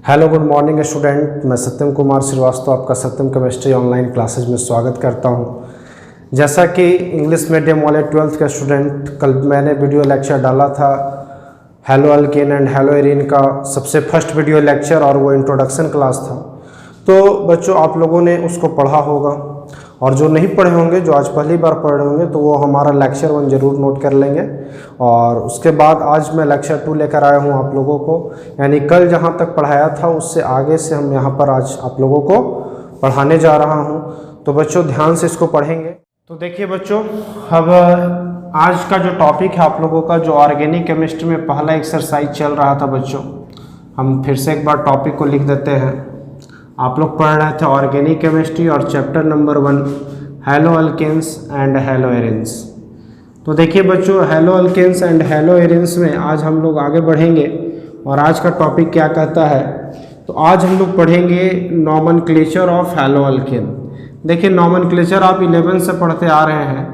Hello good morning student, मैं सत्यम कुमार श्रीवास्तव आपका सत्यम chemistry online classes में स्वागत करता हूं। जैसा कि इंग्लिश मीडियम वाले 12th के स्टूडेंट, कल मैंने वीडियो लेक्चर डाला था hello alkane and hello arene का सबसे फर्स्ट वीडियो लेक्चर, और वो इंट्रोडक्शन क्लास था। तो बच्चों आप लोगों ने उसको पढ़ा होगा, और जो नहीं पढ़े होंगे, जो आज पहली बार पढ़ रहे होंगे, तो वो हमारा लेक्चर 1 ज़रूर नोट कर लेंगे। और उसके बाद आज मैं लेक्चर 2 लेकर आया हूँ आप लोगों को, यानी कल जहाँ तक पढ़ाया था उससे आगे से हम यहाँ पर आज आप लोगों को पढ़ाने जा रहा हूँ। तो बच्चों ध्यान से इसको पढ़ेंगे। तो देखिए बच्चों, अब आज का जो टॉपिक है आप लोगों का, जो ऑर्गेनिक केमिस्ट्री में पहला एक्सरसाइज चल रहा था बच्चों, हम फिर से एक बार टॉपिक को लिख देते हैं। आप लोग पढ़ रहे थे ऑर्गेनिक केमिस्ट्री और chapter number 1 haloalkanes and haloarenes. तो देखिए बच्चों, haloalkanes and haloarenes में आज हम लोग आगे बढ़ेंगे। और आज का टॉपिक क्या कहता है, तो आज हम लोग पढ़ेंगे नॉमेनक्लेचर ऑफ हेलो अल्केन। देखिए नॉमेनक्लेचर आप 11 से पढ़ते आ रहे हैं,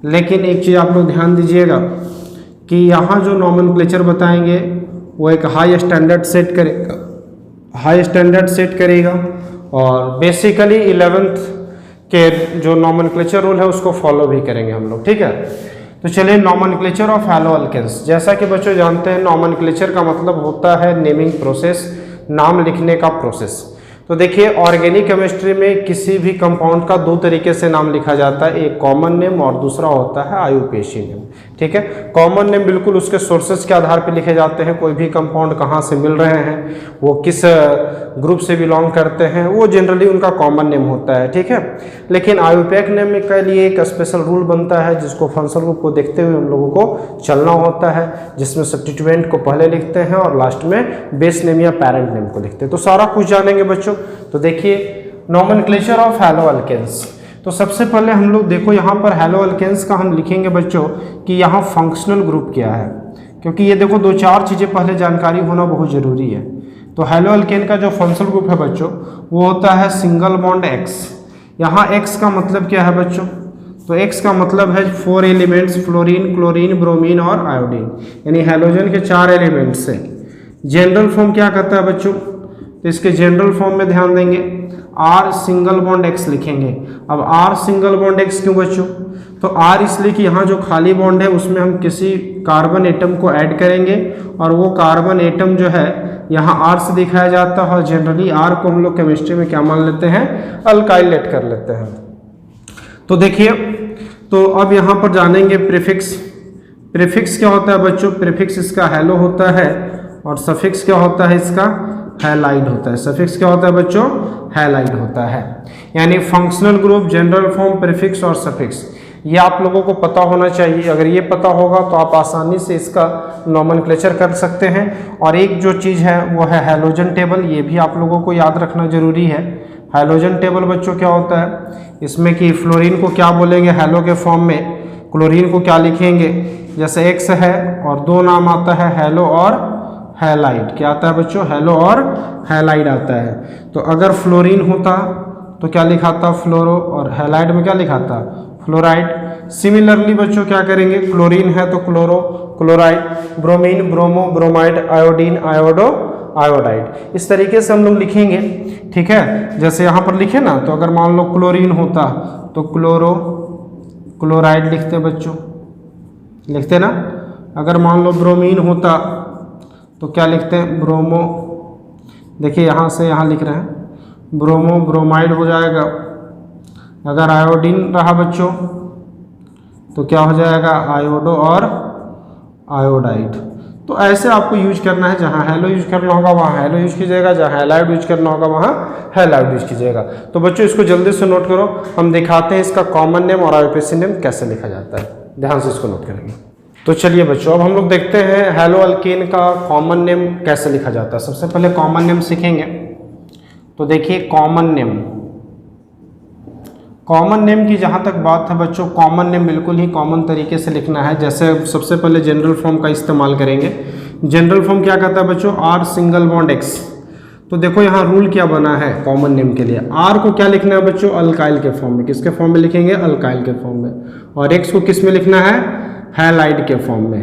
लेकिन एक चीज़ आप लोग ध्यान दीजिएगा कि यहाँ जो नॉमेनक्लेचर बताएंगे वो एक हाई स्टैंडर्ड सेट करेगा, और बेसिकली 11th के जो नॉमेनक्लेचर रूल है उसको फॉलो भी करेंगे हम लोग, ठीक है। तो चलिए नॉमेनक्लेचर ऑफ हेलो अल्केन्स। जैसा कि बच्चों जानते हैं, नॉमेनक्लेचर का मतलब होता है नेमिंग प्रोसेस, नाम लिखने का प्रोसेस। तो देखिए ऑर्गेनिक केमिस्ट्री में किसी भी कंपाउंड का 2 तरीके से नाम लिखा जाता है, एक कॉमन नेम और दूसरा होता है आयुपेशी नेम, ठीक है। कॉमन नेम बिल्कुल उसके सोर्सेज के आधार पर लिखे जाते हैं, कोई भी कंपाउंड कहाँ से मिल रहे हैं, वो किस ग्रुप से बिलोंग करते हैं, वो जनरली उनका कॉमन नेम होता है, ठीक है। लेकिन आयुपेक नेम के लिए एक स्पेशल रूल बनता है, जिसको फंक्शनल ग्रुप को देखते हुए हम लोगों को चलना होता है, जिसमें सब्स्टिट्यूएंट को पहले लिखते हैं और लास्ट में बेस नेम या पेरेंट नेम को लिखते हैं। तो सारा कुछ जानेंगे बच्चों। तो देखिए नॉमेनक्लेचर ऑफ हेलो अल्केन्स। तो सबसे पहले हम लोग देखो यहाँ पर हेलो अल्केन्स का हम लिखेंगे बच्चों कि यहाँ फंक्शनल ग्रुप क्या है, क्योंकि ये देखो 2-4 चीज़ें पहले जानकारी होना बहुत ज़रूरी है। तो हेलो अल्केन का जो फंक्शनल ग्रुप है बच्चों, वो होता है सिंगल बॉन्ड X। यहाँ X का मतलब क्या है बच्चों, तो X का मतलब है 4 एलिमेंट्स, फ्लोरीन, क्लोरीन, ब्रोमीन और आयोडीन, यानी हेलोजन के 4 एलिमेंट्स से। जनरल फॉर्म क्या कहता है बच्चों, तो इसके जनरल फॉर्म में ध्यान देंगे, R सिंगल बॉन्ड X लिखेंगे। अब R सिंगल बॉन्ड X क्यों बच्चों, तो R इसलिए कि यहाँ जो खाली बॉन्ड है उसमें हम किसी कार्बन एटम को ऐड करेंगे, और वो कार्बन एटम जो है यहाँ R से दिखाया जाता है, और जनरली R को हम लोग केमिस्ट्री में क्या मान लेते हैं, अल्काइल लेट कर लेते हैं। तो देखिए, तो अब यहाँ पर जानेंगे प्रीफिक्स। प्रीफिक्स क्या होता है बच्चों, प्रीफिक्स इसका हेलो होता है, और सफिक्स क्या होता है इसका, हैलाइड होता है। सफिक्स क्या होता है बच्चों, हैलाइड होता है। यानी functional group, general form, prefix और सफिक्स, ये आप लोगों को पता होना चाहिए। अगर ये पता होगा तो आप आसानी से इसका नॉमेनक्लेचर कर सकते हैं। और एक जो चीज़ है वो है हैलोजन टेबल, ये भी आप लोगों को याद रखना जरूरी है। हैलोजन टेबल बच्चों क्या होता है, इसमें कि फ्लोरीन को क्या बोलेंगे हेलो के फॉर्म में, क्लोरीन को क्या लिखेंगे, जैसे X है और 2 नाम आता है हेलो और हैलाइड। क्या आता है बच्चों, हेलो और हैलाइड आता है। तो अगर फ्लोरीन होता तो क्या लिखाता, फ्लोरो, और हैलाइड में क्या लिखाता, फ्लोराइड। सिमिलरली बच्चों क्या करेंगे, क्लोरीन है तो chloro, chloride, bromine, bromo, bromide, iodine, iodo, iodide. इस तरीके से हम लोग लिखेंगे, ठीक है। जैसे यहाँ पर लिखे ना, तो अगर मान लो क्लोरीन होता तो क्लोरो, क्लोराइड लिखते बच्चों, लिखते ना। अगर मान लो ब्रोमीन होता तो क्या लिखते हैं, ब्रोमो। देखिए यहाँ से यहाँ लिख रहे हैं, ब्रोमो, ब्रोमाइड हो जाएगा। अगर आयोडीन रहा बच्चों तो क्या हो जाएगा, आयोडो और आयोडाइड। तो ऐसे आपको यूज करना है, जहाँ हेलो यूज करना होगा वहाँ हेलो यूज कीजिएगा, जहाँ हैलाइड यूज करना होगा वहाँ हैलाइड यूज कीजिएगा। तो बच्चों इसको जल्दी से नोट करो, हम दिखाते हैं इसका कॉमन नेम और आयुपेशी नेम कैसे लिखा जाता है। ध्यान से इसको नोट करेंगे। तो चलिए बच्चों, अब हम लोग देखते हैं हेलो अल्केन का कॉमन नेम कैसे लिखा जाता है। सबसे पहले कॉमन नेम सीखेंगे। तो देखिए कॉमन नेम, कॉमन नेम की जहाँ तक बात है बच्चों, कॉमन नेम बिल्कुल ही कॉमन तरीके से लिखना है। जैसे सबसे पहले जनरल फॉर्म का इस्तेमाल करेंगे। जनरल फॉर्म क्या कहता है बच्चों, R सिंगल बॉन्ड X। तो देखो यहाँ रूल क्या बना है कॉमन नेम के लिए, R को क्या लिखना है बच्चों, अल्काइल के फॉर्म में। किसके फॉर्म में लिखेंगे, अल्काइल के फॉर्म में। और X को किस में लिखना है, हैलाइड के फॉर्म में।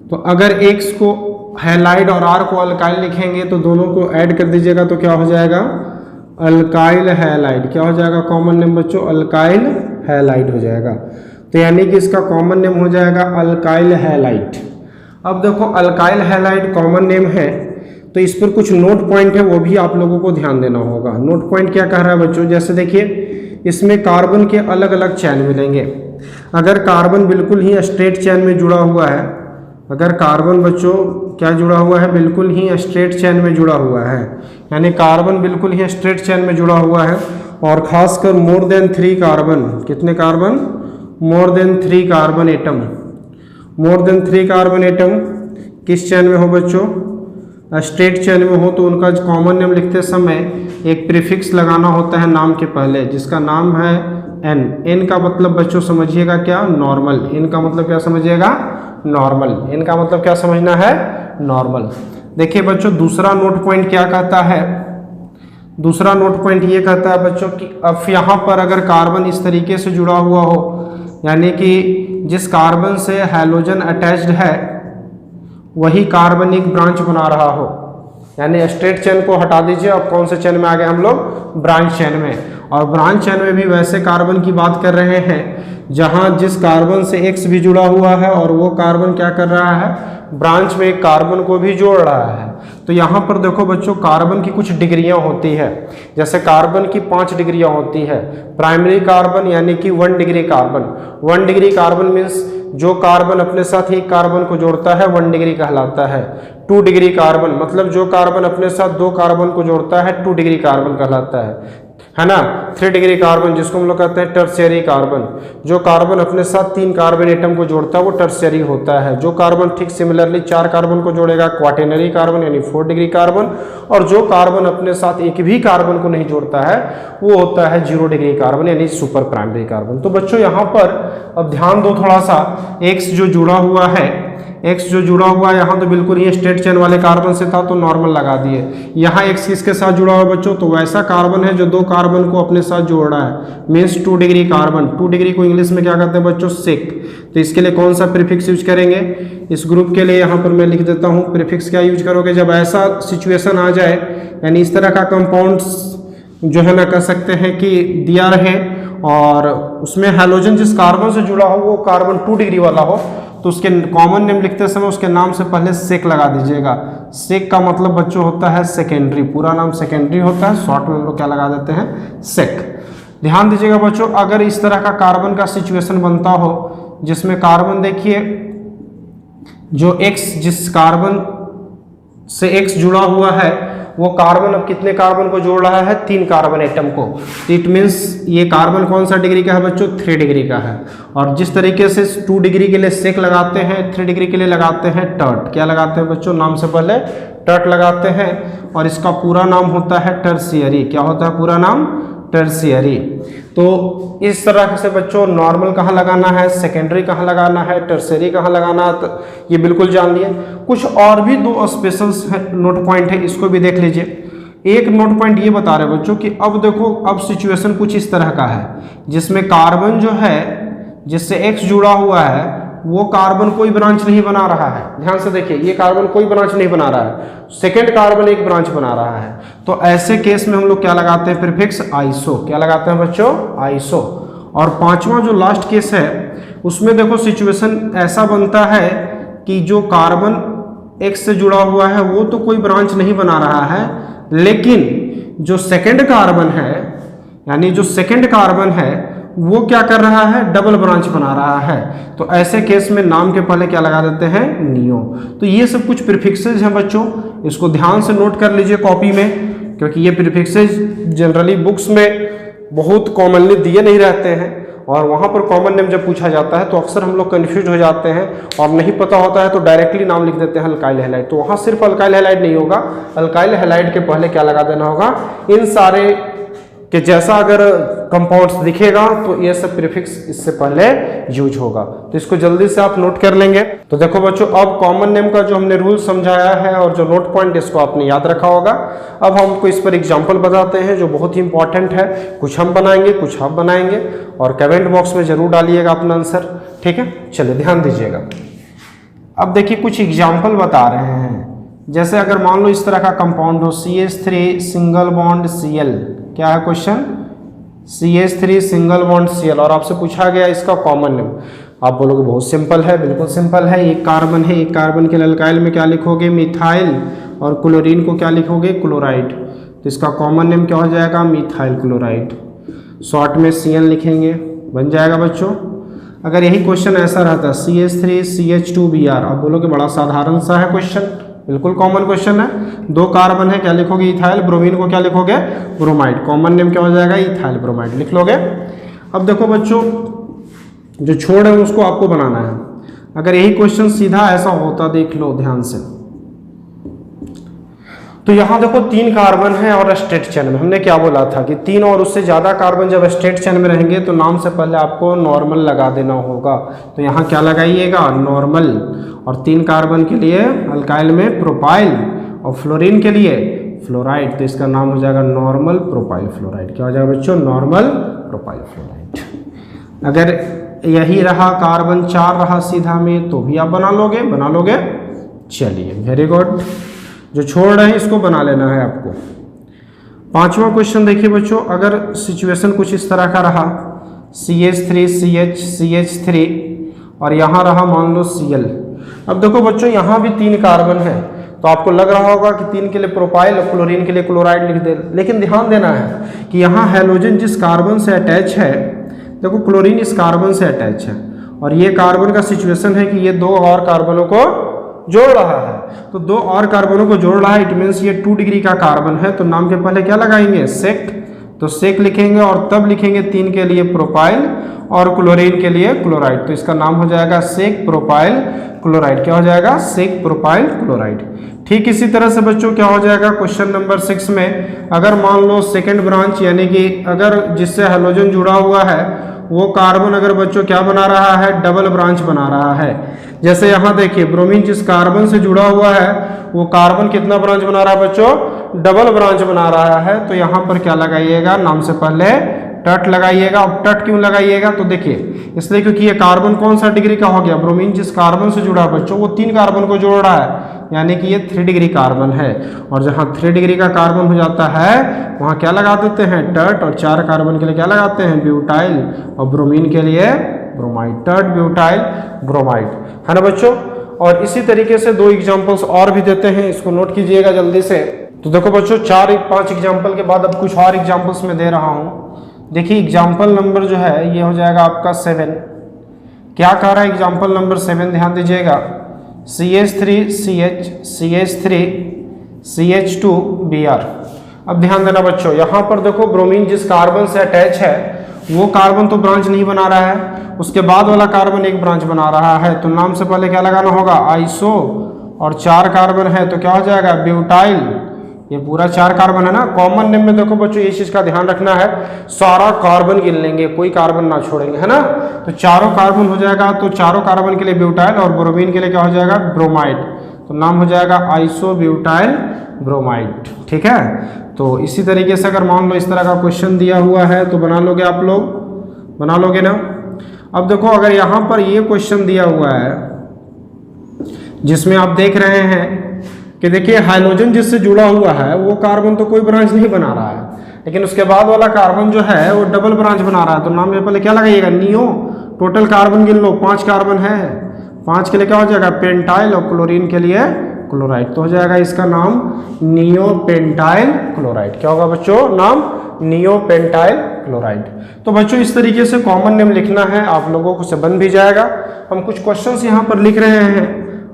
तो अगर X को हैलाइड और R को अल्काइल लिखेंगे तो दोनों को ऐड कर दीजिएगा तो क्या हो जाएगा, अल्काइल हैलाइड। क्या हो जाएगा कॉमन नेम बच्चों, अल्काइल हैलाइड हो जाएगा। तो यानी कि इसका कॉमन नेम हो जाएगा अल्काइल हैलाइड। अब देखो अल्काइल हैलाइड कॉमन नेम है तो इस पर कुछ नोट पॉइंट है, वो भी आप लोगों को ध्यान देना होगा। नोट पॉइंट क्या कह रहा है बच्चों, जैसे देखिए इसमें कार्बन के अलग अलग चैन मिलेंगे। अगर कार्बन बिल्कुल ही स्ट्रेट चैन में जुड़ा हुआ है, अगर कार्बन बच्चों क्या जुड़ा हुआ है, बिल्कुल ही स्ट्रेट चैन में जुड़ा हुआ है, यानी कार्बन बिल्कुल ही स्ट्रेट चैन में जुड़ा हुआ है, और खासकर मोर देन 3 कार्बन, कितने carbon, more than 3 carbon atom, more than 3 carbon atom किस चैन में हो बच्चों, स्ट्रेट चैन में हो, तो उनका कॉमन नेम लिखते समय एक प्रीफिक्स लगाना होता है नाम के पहले, जिसका नाम है एन। एन का मतलब बच्चों समझिएगा क्या, नॉर्मल। एन का मतलब क्या समझिएगा, नॉर्मल। एन का मतलब क्या समझना है, नॉर्मल। देखिए बच्चों दूसरा नोट पॉइंट क्या कहता है, दूसरा नोट पॉइंट ये कहता है बच्चों कि अब यहाँ पर अगर कार्बन इस तरीके से जुड़ा हुआ हो, यानी कि जिस कार्बन से हैलोजन अटैच्ड है वही कार्बन एक ब्रांच बना रहा हो, यानी स्ट्रेट चेन को हटा दीजिए, अब कौन से चेन में आ गए हम लोग, ब्रांच चेन में। और ब्रांच चेन में भी वैसे कार्बन की बात कर रहे हैं जहां जिस कार्बन से X भी जुड़ा हुआ है और वो कार्बन क्या कर रहा है, ब्रांच में एक कार्बन को भी जोड़ रहा है। तो यहाँ पर देखो बच्चों कार्बन की कुछ डिग्रियां होती है, जैसे कार्बन की 5 डिग्रियां होती है। प्राइमरी कार्बन यानी कि 1 degree carbon, 1 degree carbon means जो कार्बन अपने साथ एक कार्बन को जोड़ता है 1 डिग्री कहलाता है। 2 डिग्री कार्बन मतलब जो कार्बन अपने साथ 2 कार्बन को जोड़ता है 2 डिग्री कार्बन कहलाता है ना। 3 डिग्री कार्बन जिसको हम लोग कहते हैं टर्शियरी कार्बन, जो कार्बन अपने साथ 3 कार्बन एटम को जोड़ता है वो टर्शियरी होता है। जो कार्बन ठीक सिमिलरली 4 कार्बन को जोड़ेगा क्वाटरनरी कार्बन यानी 4 डिग्री कार्बन, और जो कार्बन अपने साथ एक भी कार्बन को नहीं जोड़ता है वो होता है 0 डिग्री कार्बन यानी सुपर प्राइमरी कार्बन। तो बच्चों यहाँ पर अब ध्यान दो थोड़ा सा, X जो जुड़ा हुआ है, X जो जुड़ा हुआ है यहाँ तो बिल्कुल ही स्ट्रेट चेन वाले कार्बन से था तो नॉर्मल लगा दिए। यहाँ X किसके साथ जुड़ा हुआ है बच्चों, तो वैसा कार्बन है जो 2 कार्बन को अपने साथ जोड़ रहा है, मीन्स 2 डिग्री कार्बन। 2 डिग्री को इंग्लिश में क्या कहते हैं बच्चों, सेक। तो इसके लिए कौन सा प्रीफिक्स यूज करेंगे, इस ग्रुप के लिए यहाँ पर मैं लिख देता हूँ प्रीफिक्स क्या यूज करोगे, जब ऐसा सिचुएशन आ जाए यानी इस तरह का कंपाउंड्स जो है ना कह सकते हैं कि दिया रहे और उसमें हैलोजन जिस कार्बन से जुड़ा हो वो कार्बन 2 डिग्री वाला हो, तो उसके कॉमन नेम लिखते समय उसके नाम से पहले सेक लगा दीजिएगा। सेक का मतलब बच्चों होता है सेकेंडरी, पूरा नाम सेकेंडरी होता है, शॉर्ट में हम लोग क्या लगा देते हैं, सेक। ध्यान दीजिएगा बच्चों, अगर इस तरह का कार्बन का सिचुएशन बनता हो जिसमें कार्बन देखिए जो X जिस कार्बन से X जुड़ा हुआ है वो कार्बन अब कितने कार्बन को जोड़ रहा है, 3 कार्बन एटम को। तो इट मीन्स ये कार्बन कौन सा डिग्री का है बच्चों, 3 डिग्री का है। और जिस तरीके से 2 डिग्री के लिए सेक लगाते हैं 3 डिग्री के लिए लगाते हैं टर्ट। क्या लगाते हैं बच्चों, नाम से पहले टर्ट लगाते हैं, और इसका पूरा नाम होता है टर्शियरी। क्या होता है पूरा नाम, टर्शियरी। तो इस तरह से बच्चों नॉर्मल कहाँ लगाना है, सेकेंडरी कहाँ लगाना है, टर्शियरी कहाँ लगाना है, तो ये बिल्कुल जान लिए। कुछ और भी 2 स्पेशल नोट पॉइंट है, इसको भी देख लीजिए। एक नोट पॉइंट ये बता रहे बच्चों कि अब देखो अब सिचुएशन कुछ इस तरह का है जिसमें कार्बन जो है जिससे X जुड़ा हुआ है वो कार्बन कोई ब्रांच नहीं बना रहा है। ध्यान से देखिए, ये कार्बन कोई ब्रांच नहीं बना रहा है, सेकेंड कार्बन एक ब्रांच बना रहा है। तो ऐसे केस में हम लोग क्या लगाते हैं, प्रीफिक्स आइसो। क्या लगाते हैं बच्चों, आइसो। और 5वां जो लास्ट केस है उसमें देखो सिचुएशन ऐसा बनता है कि जो कार्बन X से जुड़ा हुआ है वो तो कोई ब्रांच नहीं बना रहा है, लेकिन जो सेकेंड कार्बन है यानी जो सेकेंड कार्बन है वो क्या कर रहा है, डबल ब्रांच बना रहा है। तो ऐसे केस में नाम के पहले क्या लगा देते हैं, नियो। तो ये सब कुछ प्रीफिक्सेस हैं बच्चों, इसको ध्यान से नोट कर लीजिए कॉपी में, क्योंकि ये प्रीफिक्सेस जनरली बुक्स में बहुत कॉमनली दिए नहीं रहते हैं, और वहाँ पर कॉमन नेम जब पूछा जाता है तो अक्सर हम लोग कन्फ्यूज हो जाते हैं और नहीं पता होता है तो डायरेक्टली नाम लिख देते हैं अल्काइल हैलाइड। तो वहाँ सिर्फ अल्काइल हैलाइड नहीं होगा, अल्काइल हैलाइड के पहले क्या लगा देना होगा, इन सारे कि जैसा अगर कंपाउंड्स दिखेगा तो ये सब प्रीफिक्स इससे पहले यूज होगा। तो इसको जल्दी से आप नोट कर लेंगे। तो देखो बच्चों, अब कॉमन नेम का जो हमने रूल समझाया है और जो नोट पॉइंट इसको आपने याद रखा होगा। अब हमको इस पर एग्जांपल बताते हैं जो बहुत ही इंपॉर्टेंट है, कुछ हम बनाएंगे कुछ आप बनाएंगे, और कमेंट बॉक्स में जरूर डालिएगा अपना आंसर, ठीक है। चलिए ध्यान दीजिएगा। अब देखिए कुछ एग्जाम्पल बता रहे हैं जैसे अगर मान लो इस तरह का कंपाउंड हो CH3 सिंगल बॉन्ड Cl, क्या है question, CH3 single bond Cl, और आपसे पूछा गया इसका कॉमन नेम। आप बोलोगे बहुत सिंपल है, बिल्कुल सिंपल है, एक कार्बन है, एक कार्बन के अल्काइल में क्या लिखोगे, मिथाइल, और क्लोरीन को क्या लिखोगे, क्लोराइड। तो इसका कॉमन नेम क्या हो जाएगा, मिथाइल क्लोराइड। शॉर्ट में Cl लिखेंगे, बन जाएगा बच्चों। अगर यही क्वेश्चन ऐसा रहता CH3 CH2Br, आप बोलोगे बड़ा साधारण सा है क्वेश्चन, बिल्कुल कॉमन क्वेश्चन है, दो कार्बन है, क्या लिखोगे, इथाइल, ब्रोमीन को क्या लिखोगे, ब्रोमाइड। कॉमन नेम क्या हो जाएगा, इथाइल ब्रोमाइड लिख लोगे। अब देखो बच्चों, जो छोड़ है उसको आपको बनाना है। अगर यही क्वेश्चन सीधा ऐसा होता, देख लो ध्यान से, तो यहाँ देखो 3 कार्बन है और स्ट्रेट चेन में, हमने क्या बोला था कि 3 और उससे ज़्यादा कार्बन जब स्ट्रेट चेन में रहेंगे तो नाम से पहले आपको नॉर्मल लगा देना होगा। तो यहाँ क्या लगाइएगा, नॉर्मल। और 3 कार्बन के लिए अल्काइल में प्रोपाइल, और फ्लोरीन के लिए फ्लोराइड, तो इसका नाम हो जाएगा नॉर्मल प्रोपाइल फ्लोराइड। क्या हो जाएगा बच्चों, नॉर्मल प्रोपाइल फ्लोराइड। अगर यही रहा कार्बन 4 रहा सीधा में, तो भी आप बना लोगे। चलिए वेरी गुड, जो छोड़ रहे हैं इसको बना लेना है आपको। 5वां क्वेश्चन देखिए बच्चों, अगर सिचुएशन कुछ इस तरह का रहा, CH3 CH3 और यहाँ रहा मान लो Cl। अब देखो बच्चों, यहाँ भी 3 कार्बन है, तो आपको लग रहा होगा कि 3 के लिए प्रोपाइल और क्लोरीन के लिए क्लोराइड लिख दे, लेकिन ध्यान देना है कि यहाँ हैलोजन जिस कार्बन से अटैच है, देखो क्लोरीन इस कार्बन से अटैच है, और ये कार्बन का सिचुएशन है कि ये 2 और कार्बनों को जोड़ रहा है। तो 2 और कार्बनों को जोड़ रहा है, इट मीन्स ये 2 डिग्री का कार्बन है, तो नाम के पहले क्या लगाएंगे, सेक। तो सेक लिखेंगे और तब लिखेंगे 3 के लिए प्रोपाइल और क्लोरीन के लिए क्लोराइड, तो इसका नाम हो जाएगा सेक प्रोपाइल क्लोराइड। क्या हो जाएगा, सेक प्रोपाइल क्लोराइड। ठीक इसी तरह से बच्चों क्या हो जाएगा, क्वेश्चन नंबर 6 में, अगर मान लो सेकेंड ब्रांच, यानी कि अगर जिससे हैलोजन जुड़ा हुआ है वो कार्बन अगर बच्चों क्या बना रहा है, डबल ब्रांच बना रहा है। जैसे यहाँ देखिए, ब्रोमीन जिस कार्बन से जुड़ा हुआ है वो कार्बन कितना ब्रांच बना रहा है बच्चों, डबल ब्रांच बना रहा है। तो यहाँ पर क्या लगाइएगा, नाम से पहले टट लगाइएगा। अब टट क्यों लगाइएगा, तो देखिए इसलिए क्योंकि ये कार्बन कौन सा डिग्री का हो गया, ब्रोमीन जिस कार्बन से जुड़ा है बच्चों वो 3 कार्बन को जोड़ रहा है, यानी कि ये 3 डिग्री कार्बन है। और जहाँ 3 डिग्री का कार्बन हो जाता है वहाँ क्या लगा देते हैं, टट। और 4 कार्बन के लिए क्या लगाते हैं, ब्यूटाइल, और ब्रोमीन के लिए ब्रोमाइड। टट ब्यूटाइल ब्रोमाइड, है ना बच्चों। और इसी तरीके से 2 एग्जाम्पल्स और भी देते हैं, इसको नोट कीजिएगा जल्दी से। तो देखो बच्चों, 4-5 एग्जाम्पल के बाद अब कुछ और एग्जाम्पल्स में दे रहा हूँ। देखिए एग्जाम्पल नंबर जो है ये हो जाएगा आपका 7। क्या कह रहा है एग्जाम्पल नंबर 7, ध्यान दीजिएगा। CH3 CH CH3 CH2Br। अब ध्यान देना बच्चों, यहाँ पर देखो ब्रोमीन जिस कार्बन से अटैच है वो कार्बन तो ब्रांच नहीं बना रहा है, उसके बाद वाला कार्बन एक ब्रांच बना रहा है। तो नाम से पहले क्या लगाना होगा, आइसो, और 4 कार्बन है तो क्या हो जाएगा, ब्यूटाइल। ये पूरा 4 कार्बन है ना। कॉमन नेम में देखो बच्चों ये चीज का ध्यान रखना है, सारा कार्बन गिन लेंगे, कोई कार्बन ना छोड़ेंगे, है ना। तो चारों कार्बन हो जाएगा, तो चारों कार्बन के लिए ब्यूटाइल और ब्रोमीन के लिए क्या हो जाएगा, ब्रोमाइड। तो नाम हो जाएगा आइसो ब्यूटाइल ब्रोमाइड, ठीक है। तो इसी तरीके से अगर मान लो इस तरह का क्वेश्चन दिया हुआ है तो बना लोगे, आप लोग बना लोगे ना। अब देखो अगर यहाँ पर ये क्वेश्चन दिया हुआ है जिसमें आप देख रहे हैं कि देखिए हाइड्रोजन जिससे जुड़ा हुआ है वो कार्बन तो कोई ब्रांच नहीं बना रहा है, लेकिन उसके बाद वाला कार्बन जो है वो डबल ब्रांच बना रहा है। तो नाम में पहले क्या लगाइएगा, नियो। टोटल कार्बन गिन लो, 5 कार्बन है, 5 के लिए क्या हो जाएगा, पेंटाइल, और क्लोरीन के लिए क्लोराइड। तो हो जाएगा इसका नाम नियो पेंटाइल क्लोराइड। क्या होगा बच्चों, नाम नियो पेंटाइल क्लोराइड। तो बच्चों इस तरीके से कॉमन नेम लिखना है, आप लोगों को से बन भी जाएगा। हम कुछ क्वेश्चंस यहाँ पर लिख रहे हैं,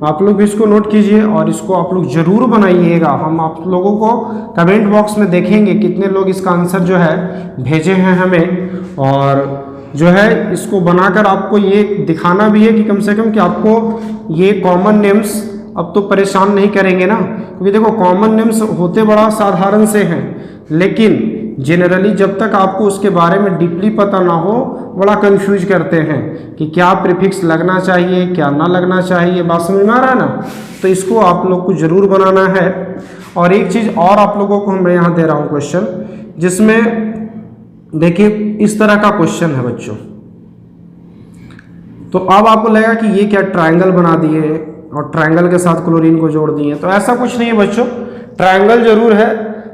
आप लोग भी इसको नोट कीजिए और इसको आप लोग जरूर बनाइएगा। हम आप लोगों को कमेंट बॉक्स में देखेंगे कितने लोग इसका आंसर जो है भेजे हैं हमें, और जो है इसको बनाकर आपको ये दिखाना भी है कि कम से कम कि आपको ये कॉमन नेम्स अब तो परेशान नहीं करेंगे ना। क्योंकि देखो कॉमन नेम्स होते बड़ा साधारण से हैं, लेकिन जनरली जब तक आपको उसके बारे में डीपली पता ना हो बड़ा कंफ्यूज करते हैं कि क्या प्रीफिक्स लगना चाहिए क्या ना लगना चाहिए। बात समझ में आ रहा है ना। तो इसको आप लोग को जरूर बनाना है। और एक चीज़ और आप लोगों को मैं यहाँ दे रहा हूँ क्वेश्चन, जिसमें देखिए इस तरह का क्वेश्चन है बच्चों। तो अब आपको लगेगा कि ये क्या ट्रायंगल बना दिए, और ट्रायंगल के साथ क्लोरीन को जोड़ दिए। तो ऐसा कुछ नहीं है बच्चों, ट्रायंगल जरूर है,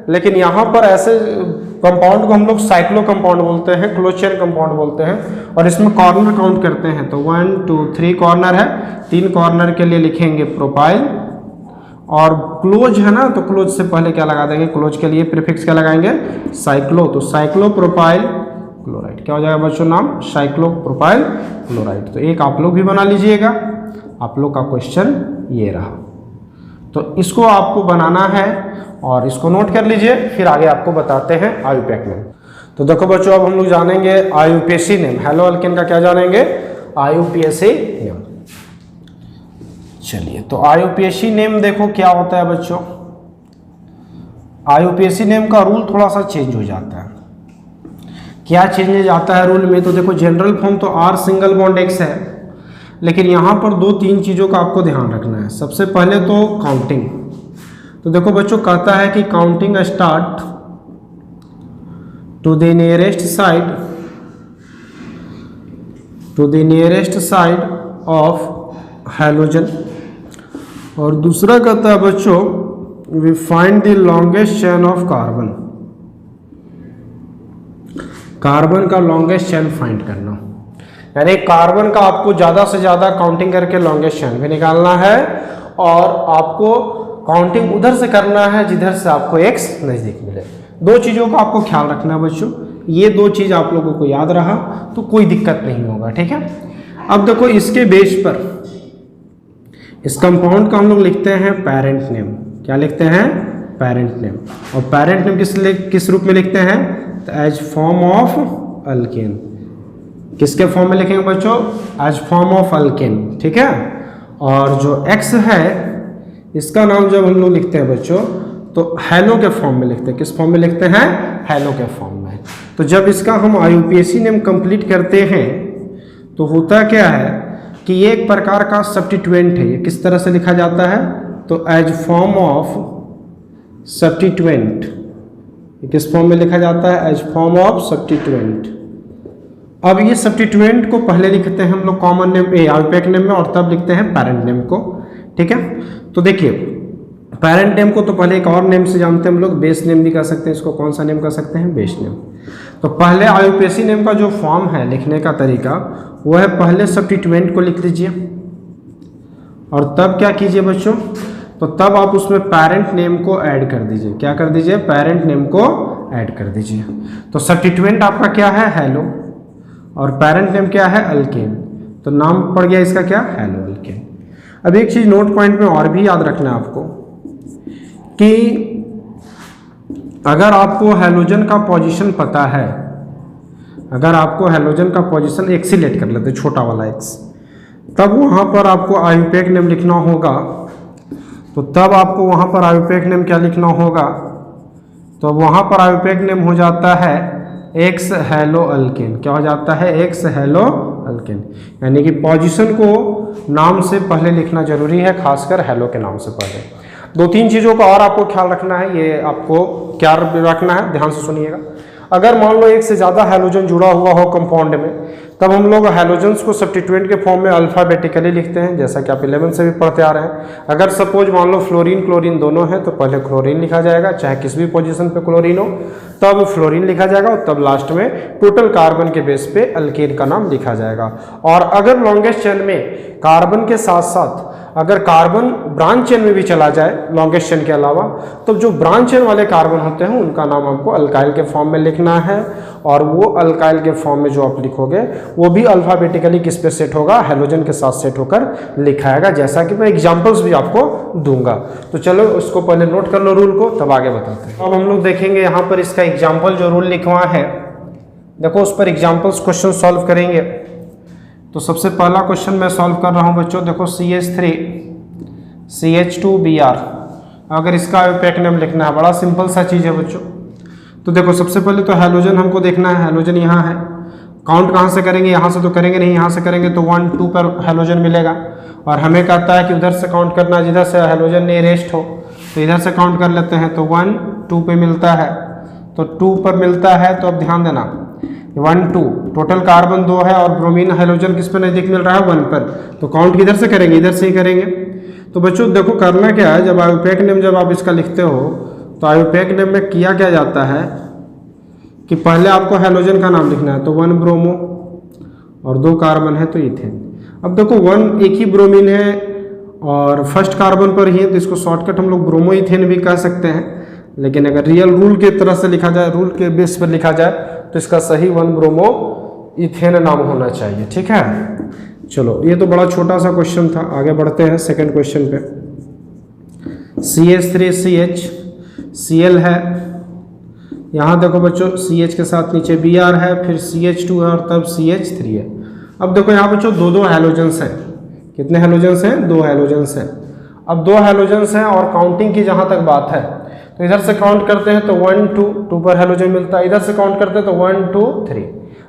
लेकिन यहाँ पर ऐसे कंपाउंड को हम लोग साइक्लो कंपाउंड बोलते हैं, क्लोज चेन कंपाउंड बोलते हैं। और इसमें कॉर्नर काउंट करते हैं, तो 1 2 3 कॉर्नर है, 3 कॉर्नर के लिए लिखेंगे प्रोपाइल। और क्लोज है ना, तो क्लोज से पहले क्या लगा देंगे, क्लोज के लिए प्रीफिक्स क्या लगाएंगे, साइक्लो। तो साइक्लो प्रोपाइल क्लोराइड क्या हो जाएगा बच्चों नाम, साइक्लो प्रोपाइल क्लोराइड। तो एक आप लोग भी बना लीजिएगा, आप लोग का क्वेश्चन ये रहा। तो इसको आपको बनाना है और इसको नोट कर लीजिए, फिर आगे आपको बताते हैं आयुपैक नेम। तो देखो बच्चों, अब हम लोग जानेंगे आयुपेसी नेम। हेलो अल्केन का क्या जानेंगे, आयुपेसी नेम। चलिए, तो आयुपेसी नेम देखो क्या होता है बच्चों। आयुपेसी नेम का रूल थोड़ा सा चेंज हो जाता है। क्या चेंज आता है रूल में, तो देखो जनरल फॉर्म तो R सिंगल बॉन्ड X है, लेकिन यहाँ पर 2-3 चीज़ों का आपको ध्यान रखना है। सबसे पहले तो काउंटिंग। तो देखो बच्चों, कहता है कि counting start to the nearest side of halogen. और दूसरा कहता है बच्चों, we find the longest chain of carbon. Carbon का लॉन्गेस्ट चेन फाइंड करना, यानी कार्बन का आपको ज़्यादा से ज़्यादा काउंटिंग करके लॉन्गेस्ट चेन भी निकालना है। और आपको काउंटिंग उधर से करना है जिधर से आपको X नज़दीक मिले। 2 चीज़ों का आपको ख्याल रखना है बच्चों। ये 2 चीज़ आप लोगों को याद रहा तो कोई दिक्कत नहीं होगा, ठीक है। अब देखो, इसके बेस पर इस कंपाउंड का हम लोग लिखते हैं पेरेंट नेम। क्या लिखते हैं, पेरेंट नेम। और पेरेंट नेम किस रूप में लिखते हैं, एज फॉर्म ऑफ अल्केन। किसके फॉर्म में लिखेंगे बच्चों, एज फॉर्म ऑफ अल्केन, ठीक है। और जो X है, इसका नाम जब हम लोग लिखते हैं बच्चों, तो हेलो के फॉर्म में लिखते हैं। किस फॉर्म में लिखते हैं, हेलो के फॉर्म में। तो जब इसका हम आयुपेसी नेम कंप्लीट करते हैं, तो होता क्या है कि ये एक प्रकार का सब्स्टिट्यूएंट है। ये किस तरह से लिखा जाता है, तो एज फॉर्म ऑफ सब्स्टिट्यूएंट। किस फॉर्म में लिखा जाता है, एज फॉर्म ऑफ सब्स्टिट्यूएंट। अब ये सब्स्टिट्यूएंट को पहले लिखते हैं हम लोग कॉमन नेम आयुपैक नेम में, और तब लिखते हैं पेरेंट नेम को, ठीक है। तो देखिए, पेरेंट नेम को तो पहले एक और नेम से जानते हैं हम लोग, बेस नेम भी कह सकते हैं इसको। कौन सा नेम कह सकते हैं, बेस नेम। तो पहले आयुपेसी नेम का जो फॉर्म है लिखने का तरीका, वो है पहले सब्स्टिट्यूएंट को लिख लीजिए, और तब क्या कीजिए बच्चों, तो तब आप उसमें पेरेंट नेम को ऐड कर दीजिए। क्या कर दीजिए, पेरेंट नेम को ऐड कर दीजिए। तो सब्स्टिट्यूएंट आपका क्या है, हेलो, और पेरेंट नेम क्या है, अल्केन। तो नाम पड़ गया इसका क्या, हेलो अल्केन। अब एक चीज़ नोट पॉइंट में और भी याद रखना है आपको, कि अगर आपको हैलोजन का पोजीशन पता है, अगर आपको हैलोजन का पोजीशन X ही लेट कर लेते, छोटा वाला X, तब वहाँ पर आपको आयुपैक नेम लिखना होगा। तो तब आपको वहाँ पर आयुपैक नेम क्या लिखना होगा, तो वहाँ पर आयुपैक नेम हो जाता है X हेलो अल्केन। क्या हो जाता है, X हेलो अल्केन। यानी कि पोजीशन को नाम से पहले लिखना जरूरी है, खासकर हेलो के नाम से पहले। 2-3 चीज़ों का और आपको ख्याल रखना है। ये आपको क्या रखना है, ध्यान से सुनिएगा। अगर मान लो एक से ज़्यादा हैलोजन जुड़ा हुआ हो कंपाउंड में, तब हम लोग हैलोजन्स को सब्स्टिट्यूएंट के फॉर्म में अल्फ़ाबेटिकली लिखते हैं, जैसा कि आप 11 से भी पढ़ते आ रहे हैं। अगर सपोज मान लो फ्लोरीन क्लोरीन दोनों है, तो पहले क्लोरीन लिखा जाएगा, चाहे किसी भी पोजीशन पे क्लोरीन हो, तब फ्लोरीन लिखा जाएगा, और तब लास्ट में टोटल कार्बन के बेस पे अल्केन का नाम लिखा जाएगा। और अगर लॉन्गेस्ट चेन में कार्बन के साथ साथ अगर कार्बन ब्रांच चेन में भी चला जाए लॉन्गेस्ट चेन के अलावा, तो जो ब्रांच चेन वाले कार्बन होते हैं उनका नाम आपको अल्काइल के फॉर्म में लिखना है। और वो अल्काइल के फॉर्म में जो आप लिखोगे, वो भी अल्फ़ाबेटिकली किस पे सेट होगा, हैलोजन के साथ सेट होकर लिखाएगा, जैसा कि मैं एग्जांपल्स भी आपको दूंगा। तो चलो उसको पहले नोट कर लो रूल को, तब आगे बताते हैं। अब हम लोग देखेंगे यहाँ पर इसका एग्जाम्पल जो रूल लिखवा है, देखो उस पर एग्जाम्पल्स क्वेश्चन सॉल्व करेंगे। तो सबसे पहला क्वेश्चन मैं सॉल्व कर रहा हूँ बच्चों, देखो CH3 CH2Br, अगर इसका आयुपैक नेम लिखना है, बड़ा सिंपल सा चीज़ है बच्चों। तो देखो सबसे पहले तो हैलोजन हमको देखना है, हैलोजन यहाँ है। काउंट कहाँ से करेंगे, यहाँ से तो करेंगे नहीं, यहाँ से करेंगे तो 1 2 पर हैलोजन मिलेगा। और हमें कहता है कि उधर से काउंट करना जिधर से हैलोजन नियरेस्ट हो, तो इधर से काउंट कर लेते हैं। तो 1 2 पे मिलता है, तो 2 पर मिलता है। तो अब ध्यान देना, 1 2 टोटल कार्बन 2 है, और ब्रोमीन हैलोजन किस पर नज़दीक मिल रहा है, 1 पर। तो काउंट किधर से करेंगे, इधर से ही करेंगे। तो बच्चों देखो करना क्या है, जब आयुपैक नेम जब आप इसका लिखते हो तो आयुपैक नेम में किया क्या जाता है कि पहले आपको हैलोजन का नाम लिखना है, तो 1 ब्रोमो और 2 कार्बन है तो इथेन। अब देखो 1 एक ही ब्रोमीन है और फर्स्ट कार्बन पर ही है, तो इसको शॉर्टकट हम लोग ब्रोमो इथेन भी कह सकते हैं, लेकिन अगर रियल रूल के तरह से लिखा जाए, रूल के बेस पर लिखा जाए, तो इसका सही 1 ब्रोमो इथेन नाम होना चाहिए। ठीक है, चलो ये तो बड़ा छोटा सा क्वेश्चन था, आगे बढ़ते हैं सेकंड क्वेश्चन पे। CH3CH Cl है, यहाँ देखो बच्चों CH के साथ नीचे Br है, फिर CH2 है और तब CH3 है। अब देखो यहाँ बच्चों दो हैलोजेंस हैं, कितने हैलोजेंस हैं? 2 हैलोजेंस हैं। अब 2 हैलोजेंस हैं और काउंटिंग की जहाँ तक बात है तो इधर से काउंट करते हैं तो 1 2 पर हैलोजन मिलता है, इधर से काउंट करते हैं तो 1 2 3।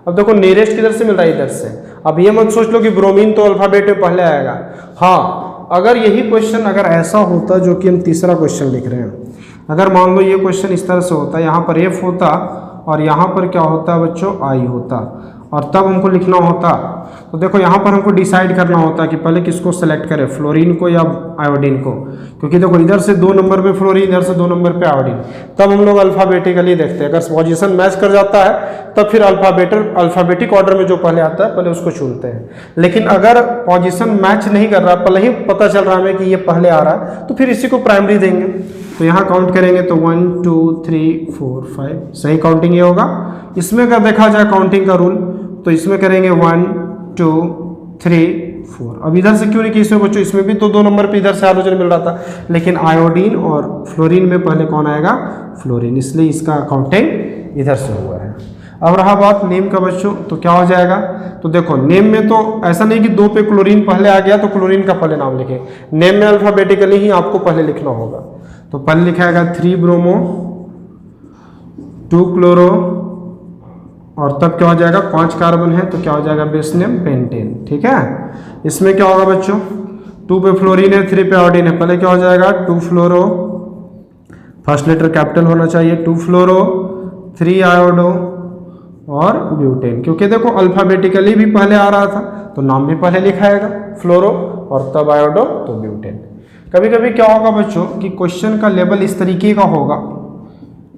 अब देखो नियरेस्ट किधर से मिलता है? इधर से। अब ये मत सोच लो कि ब्रोमीन तो अल्फाबेट में पहले आएगा। हाँ, अगर यही क्वेश्चन अगर ऐसा होता जो कि हम तीसरा क्वेश्चन लिख रहे हैं, अगर मान लो ये क्वेश्चन इस तरह से होता, यहाँ पर F होता और यहाँ पर क्या होता बच्चों? I होता, और तब हमको लिखना होता, तो देखो यहाँ पर हमको डिसाइड करना होता कि पहले किसको सेलेक्ट करें, फ्लोरीन को या आयोडीन को, क्योंकि देखो इधर से 2 नंबर पे फ्लोरीन, इधर से 2 नंबर पे आयोडीन। तब हम लोग अल्फाबेटिकली देखते हैं, अगर पोजीशन मैच कर जाता है तब फिर अल्फाबेटिक ऑर्डर में जो पहले आता है पहले उसको चुनते हैं। लेकिन अगर पोजीशन मैच नहीं कर रहा, पहले ही पता चल रहा है कि ये पहले आ रहा है, तो फिर इसी को प्राइमरी देंगे। तो यहाँ काउंट करेंगे तो 1 2 3 4 5, सही काउंटिंग ये होगा। इसमें अगर देखा जाए काउंटिंग का रूल तो इसमें करेंगे 1 2 3 4। अब इधर से क्यों नहीं कि इसमें बच्चों, इसमें भी तो 2 नंबर पे इधर से हाइड्रोजन मिल रहा था, लेकिन आयोडीन और फ्लोरीन में पहले कौन आएगा? फ्लोरीन, इसलिए इसका काउंटिंग इधर से हुआ है। अब रहा बात नेम का बच्चों, तो क्या हो जाएगा? तो देखो नेम में तो ऐसा नहीं कि 2 पे क्लोरीन पहले आ गया तो क्लोरीन का पहले नाम लिखे, नेम में अल्फाबेटिकली ही आपको पहले लिखना होगा। तो पहले लिखाएगा 3 ब्रोमो 2 क्लोरो और तब क्या हो जाएगा? 5 कार्बन है तो क्या हो जाएगा? Base name pentane. ठीक है, इसमें क्या होगा बच्चों? 2 पे फ्लोरीन है, 3 पे आयोडीन है, पहले क्या हो जाएगा? 2 फ्लोरो, फर्स्ट लेटर कैपिटल होना चाहिए, 2 फ्लोरो 3 आयोडो और ब्यूटेन, क्योंकि देखो अल्फाबेटिकली भी पहले आ रहा था तो नाम भी पहले लिखाएगा फ्लोरो और तब आयोडो तो ब्यूटेन। कभी कभी क्या होगा बच्चों कि क्वेश्चन का लेवल इस तरीके का होगा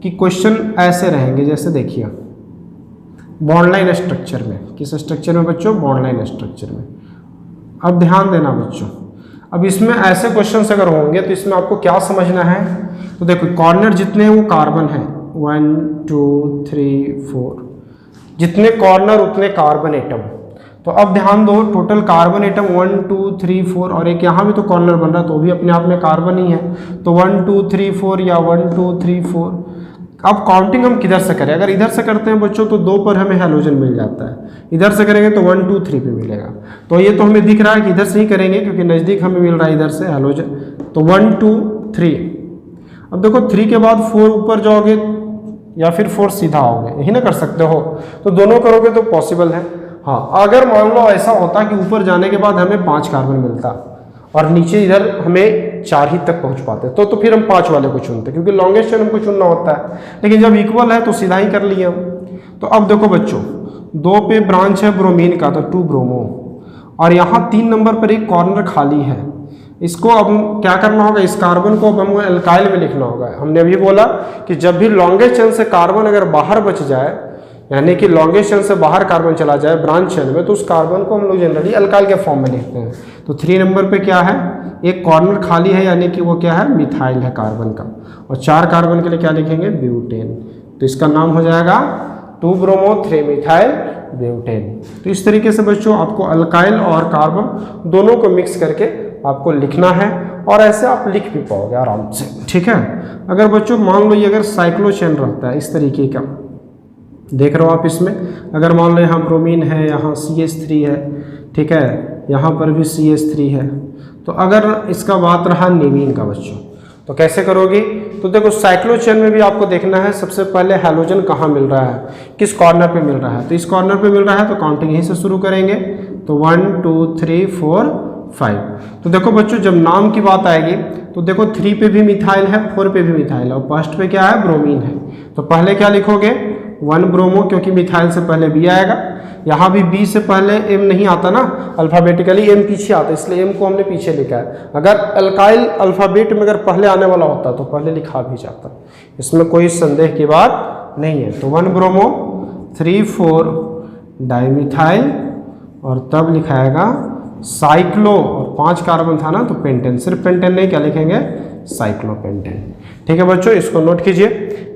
कि क्वेश्चन ऐसे रहेंगे, जैसे देखिए बॉन्ड लाइन स्ट्रक्चर में, किस स्ट्रक्चर में बच्चों? बॉन्ड लाइन स्ट्रक्चर में। अब ध्यान देना बच्चों, अब इसमें ऐसे क्वेश्चंस अगर होंगे तो इसमें आपको क्या समझना है? तो देखो कॉर्नर जितने वो कार्बन है 1 2 3 4, जितने कॉर्नर उतने कार्बन एटम। तो अब ध्यान दो, टोटल कार्बन एटम 1 2 3 4 और एक यहाँ भी तो कॉर्नर बन रहा है तो भी अपने आप में कार्बन ही है, तो 1 2 3 4 या 1 2 3 4। अब काउंटिंग हम किधर से करें? अगर इधर से करते हैं बच्चों तो 2 पर हमें हैलोजन मिल जाता है, इधर से करेंगे तो 1 2 3 पे मिलेगा। तो ये तो हमें दिख रहा है कि इधर से ही करेंगे क्योंकि नज़दीक हमें मिल रहा है इधर से हैलोजन, तो 1 2 3। अब देखो 3 के बाद 4 ऊपर जाओगे या फिर 4 सीधा आओगे, यही ना कर सकते हो, तो दोनों करोगे तो पॉसिबल है। हाँ, अगर मान लो ऐसा होता कि ऊपर जाने के बाद हमें 5 कार्बन मिलता और नीचे इधर हमें 4 ही तक पहुंच पाते तो फिर हम 5 वाले को चुनते, क्योंकि लॉन्गेस्ट चेन हमको चुनना होता है। लेकिन जब इक्वल है तो सीधा ही कर लिया हम। तो अब देखो बच्चों 2 पे ब्रांच है ब्रोमीन का तो 2 ब्रोमो, और यहाँ 3 नंबर पर एक कॉर्नर खाली है, इसको अब क्या करना होगा? इस कार्बन को अब हमको एल्काइल में लिखना होगा। हमने अभी बोला कि जब भी लॉन्गेस्ट चेन से कार्बन अगर बाहर बच जाए, यानी कि लॉन्गेस्ट चेन से बाहर कार्बन चला जाए ब्रांच चेन में, तो उस कार्बन को हम लोग जनरली अल्काइल के फॉर्म में लिखते हैं। तो 3 नंबर पे क्या है? एक कॉर्नर खाली है, यानी कि वो क्या है? मिथाइल है कार्बन का, और 4 कार्बन के लिए क्या लिखेंगे? ब्यूटेन। तो इसका नाम हो जाएगा 2 ब्रोमो 3 मिथाइल ब्यूटेन। तो इस तरीके से बच्चों आपको अल्काइल और कार्बन दोनों को मिक्स करके आपको लिखना है, और ऐसे आप लिख भी पाओगे आराम से। ठीक है, अगर बच्चों मान लो ये अगर साइक्लोचेन रहता है इस तरीके का, देख रहे हो आप इसमें, अगर मान लो यहाँ ब्रोमीन है, यहाँ CH3 है, ठीक है, यहाँ पर भी CH3 है, तो अगर इसका बात रहा नेमीन का बच्चों, तो कैसे करोगे? तो देखो साइक्लोचेन में भी आपको देखना है सबसे पहले हैलोजन कहाँ मिल रहा है, किस कॉर्नर पे मिल रहा है। तो इस कॉर्नर पे मिल रहा है तो काउंटिंग यहीं से शुरू करेंगे, तो 1 2 3 4 5। तो देखो बच्चों जब नाम की बात आएगी तो देखो 3 पे भी मिथाइल है, 4 पे भी मिथाइल है, और फर्स्ट पे क्या है? ब्रोमीन है। तो पहले क्या लिखोगे? 1 ब्रोमो, क्योंकि मिथाइल से पहले बी आएगा। यहाँ भी बी से पहले एम नहीं आता ना, अल्फ़ाबेटिकली एम पीछे आता, इसलिए एम को हमने पीछे लिखा है। अगर अल्काइल अल्फ़ाबेट में अगर पहले आने वाला होता तो पहले लिखा भी जाता, इसमें कोई संदेह की बात नहीं है। तो 1 ब्रोमो 3,4 डाइमिथाइल और तब लिखाएगा साइक्लो, और 5 कार्बन था ना तो पेंटेन, सिर्फ पेंटेन नहीं, क्या लिखेंगे साइक्लोपेंटेन। ठीक है बच्चों, इसको नोट कीजिए।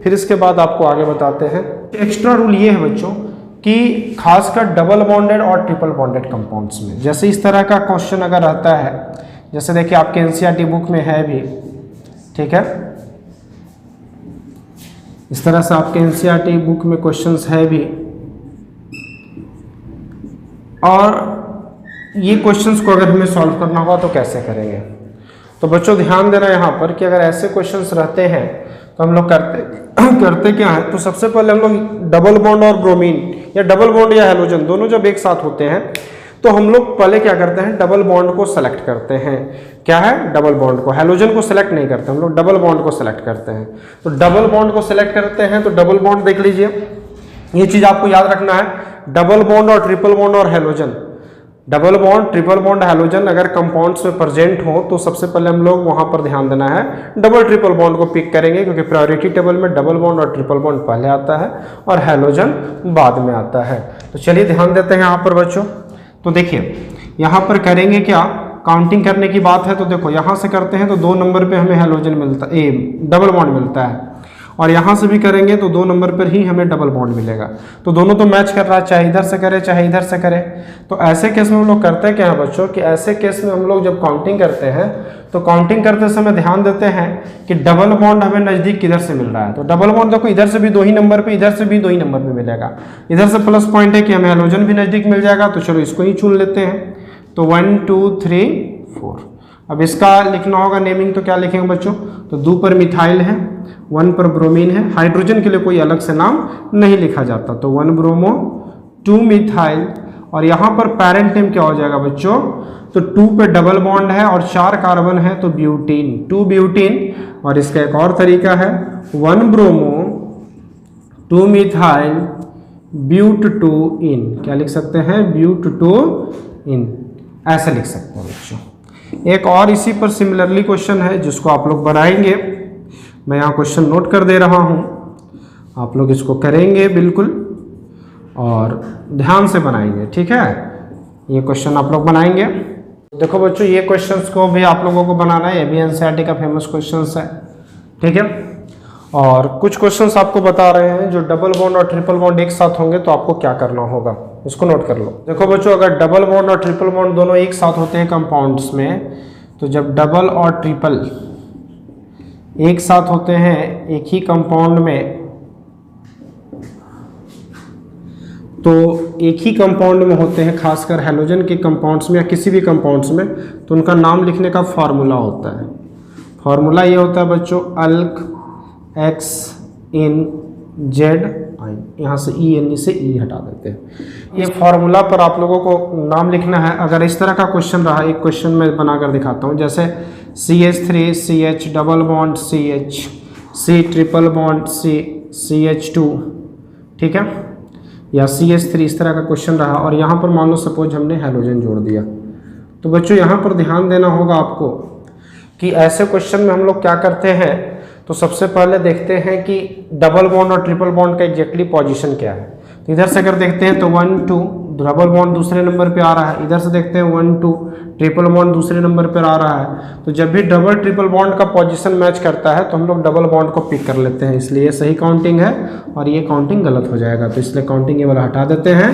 फिर इसके बाद आपको आगे बताते हैं। एक्स्ट्रा रूल ये है बच्चों कि खासकर डबल बॉन्डेड और ट्रिपल बॉन्डेड कंपाउंड्स में, जैसे इस तरह का क्वेश्चन अगर रहता है, जैसे देखिए आपके एनसीईआरटी बुक में है भी, ठीक है, इस तरह से आपके एनसीईआरटी बुक में क्वेश्चंस है भी, और ये क्वेश्चंस को अगर हमें सॉल्व करना होगा तो कैसे करेंगे। तो बच्चों ध्यान देना यहाँ पर कि अगर ऐसे क्वेश्चंस रहते हैं तो हम लोग करते क्या है, तो सबसे पहले हम लोग डबल बॉन्ड और ब्रोमीन या डबल बॉन्ड या हेलोजन दोनों जब एक साथ होते हैं तो हम लोग पहले क्या करते हैं, डबल बॉन्ड को सेलेक्ट करते हैं। क्या है, डबल बॉन्ड को, हेलोजन को सेलेक्ट नहीं करते हम लोग, डबल बॉन्ड को सेलेक्ट करते हैं। तो डबल बॉन्ड को सेलेक्ट करते हैं तो डबल बॉन्ड देख लीजिए, ये चीज आपको याद रखना है, डबल बॉन्ड और ट्रिपल बॉन्ड और halogen, double bond triple bond halogen अगर कंपाउंड्स में प्रेजेंट हो तो सबसे पहले हम लोग वहां पर ध्यान देना है, डबल ट्रिपल बॉन्ड को पिक करेंगे, क्योंकि प्रायोरिटी टेबल में डबल बॉन्ड और ट्रिपल बॉन्ड पहले आता है और हेलोजन बाद में आता है। तो चलिए ध्यान देते हैं यहाँ पर बच्चों। तो देखिए यहाँ पर करेंगे क्या, काउंटिंग करने की बात है तो देखो यहाँ से करते हैं तो 2 नंबर पे हमें हेलोजन मिलता है, डबल बॉन्ड मिलता है, और यहाँ से भी करेंगे तो 2 नंबर पर ही हमें डबल बॉन्ड मिलेगा। तो दोनों तो मैच कर रहा है, चाहे इधर से करे चाहे इधर से करे। तो ऐसे केस में हम लोग करते हैं क्या है बच्चों कि ऐसे केस में हम लोग जब काउंटिंग करते हैं तो काउंटिंग करते समय ध्यान देते हैं कि डबल बॉन्ड हमें नज़दीक किधर से मिल रहा है। तो डबल बॉन्ड देखो इधर से भी 2 ही नंबर पर, इधर से भी 2 ही नंबर पर मिलेगा। इधर से प्लस पॉइंट है कि हमें हेलोजन भी नज़दीक मिल जाएगा, तो चलो इसको ही चुन लेते हैं। तो 1 2 3 4। अब इसका लिखना होगा नेमिंग, तो क्या लिखेंगे बच्चों, तो 2 पर मिथाइल है, 1 पर ब्रोमीन है, हाइड्रोजन के लिए कोई अलग से नाम नहीं लिखा जाता। तो 1 ब्रोमो 2 मिथाइल, और यहाँ पर पेरेंट नेम क्या हो जाएगा बच्चों, तो 2 पे डबल बॉन्ड है और 4 कार्बन है तो ब्यूटीन, 2 ब्यूटीन। और इसका एक और तरीका है 1 ब्रोमो 2 मिथाइल ब्यूट 2 इन, क्या लिख सकते हैं, ब्यूट 2 इन, ऐसे लिख सकते हैं बच्चों। एक और इसी पर सिमिलरली क्वेश्चन है जिसको आप लोग बनाएंगे, मैं यहाँ क्वेश्चन नोट कर दे रहा हूँ, आप लोग इसको करेंगे बिल्कुल और ध्यान से बनाएंगे, ठीक है। ये क्वेश्चन आप लोग बनाएंगे। देखो बच्चों ये क्वेश्चंस को भी आप लोगों को बनाना है, ये भी एनसीईआरटी का फेमस क्वेश्चंस है, ठीक है। और कुछ क्वेश्चंस आपको बता रहे हैं जो डबल बॉन्ड और ट्रिपल बॉन्ड एक साथ होंगे तो आपको क्या करना होगा, इसको नोट कर लो। देखो बच्चों अगर डबल बॉन्ड और ट्रिपल बॉन्ड दोनों एक साथ होते हैं कंपाउंड्स में, तो जब डबल और ट्रिपल एक साथ होते हैं एक ही कंपाउंड में, तो एक ही कंपाउंड में होते हैं, खासकर हेलोजन के कंपाउंड्स में या किसी भी कंपाउंड्स में, तो उनका नाम लिखने का फॉर्मूला होता है। फॉर्मूला ये होता है बच्चों अल्क X इन जेड आई, यहाँ से ई एन से ई हटा देते हैं। ये फॉर्मूला पर आप लोगों को नाम लिखना है। अगर इस तरह का क्वेश्चन रहा, एक क्वेश्चन मैं बनाकर दिखाता हूँ, जैसे CH3 CH double bond CH C triple bond CH2, ठीक है, या CH3, इस तरह का क्वेश्चन रहा और यहाँ पर मान लो सपोज हमने हेलोजन जोड़ दिया। तो बच्चों यहाँ पर ध्यान देना होगा आपको कि ऐसे क्वेश्चन में हम लोग क्या करते हैं, तो सबसे पहले देखते हैं कि डबल बॉन्ड और ट्रिपल बॉन्ड का एग्जैक्टली पोजीशन क्या है। तो इधर से अगर देखते हैं तो 1 2 डबल बॉन्ड दूसरे नंबर पे आ रहा है, इधर से देखते हैं 1 2 ट्रिपल बॉन्ड दूसरे नंबर पर आ रहा है। तो जब भी डबल ट्रिपल बॉन्ड का पोजीशन मैच करता है तो हम लोग डबल बॉन्ड को पिक कर लेते हैं, इसलिए ये सही काउंटिंग है और ये काउंटिंग गलत हो जाएगा, तो इसलिए काउंटिंग ये वाला हटा देते हैं।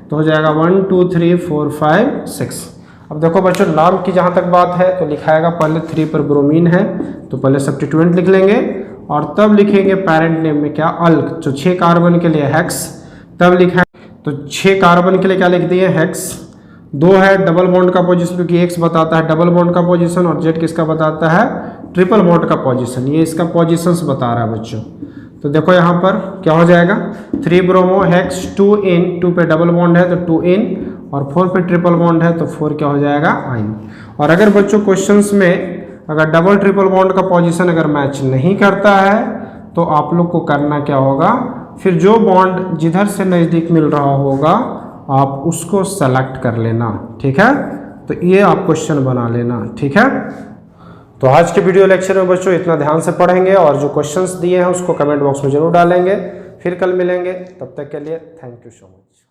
तो हो जाएगा 1 2 3 4 5 6। अब देखो बच्चों नाम की जहाँ तक बात है तो लिखाएगा पहले 3 पर ब्रोमीन है तो पहले सब्स्टिट्यूएंट लिख लेंगे और तब लिखेंगे पेरेंट नेम में क्या अल्क, जो 6 कार्बन के लिए हेक्स, तब लिखा तो 6 कार्बन के लिए क्या लिख दिए हेक्स। 2 है डबल बॉन्ड का पोजीशन, क्योंकि एक्स बताता है डबल बॉन्ड का पोजीशन और जेड किसका बताता है ट्रिपल बॉन्ड का पोजीशन, ये इसका पोजीशंस बता रहा है बच्चों। तो देखो यहाँ पर क्या हो जाएगा 3 ब्रोमो हेक्स 2 इन, 2 पे डबल बॉन्ड है तो 2 इन और 4 पे ट्रिपल बॉन्ड है तो 4 क्या हो जाएगा आइन। और अगर बच्चों क्वेश्चंस में अगर डबल ट्रिपल बॉन्ड का पोजीशन अगर मैच नहीं करता है तो आप लोग को करना क्या होगा, फिर जो बॉन्ड जिधर से नज़दीक मिल रहा होगा आप उसको सेलेक्ट कर लेना, ठीक है। तो ये आप क्वेश्चन बना लेना, ठीक है। तो आज के वीडियो लेक्चर में बच्चों इतना ध्यान से पढ़ेंगे और जो क्वेश्चंस दिए हैं उसको कमेंट बॉक्स में जरूर डालेंगे। फिर कल मिलेंगे, तब तक के लिए थैंक यू सो मच।